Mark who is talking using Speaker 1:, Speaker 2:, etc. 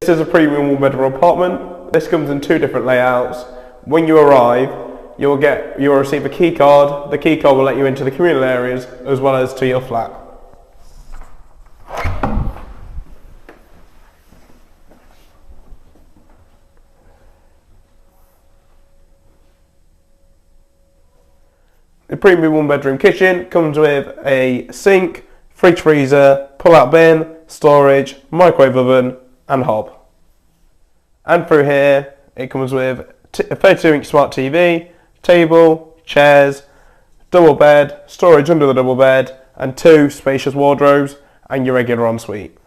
Speaker 1: This is a premium one-bedroom apartment. This comes in 2 different layouts. When you arrive, you'll receive a key card. The key card will let you into the communal areas as well as to your flat. The premium one-bedroom kitchen comes with a sink, fridge freezer, pull-out bin, storage, microwave oven and hob. And through here it comes with a 32-inch smart TV, table, chairs, double bed, storage under the double bed and 2 spacious wardrobes and your regular ensuite.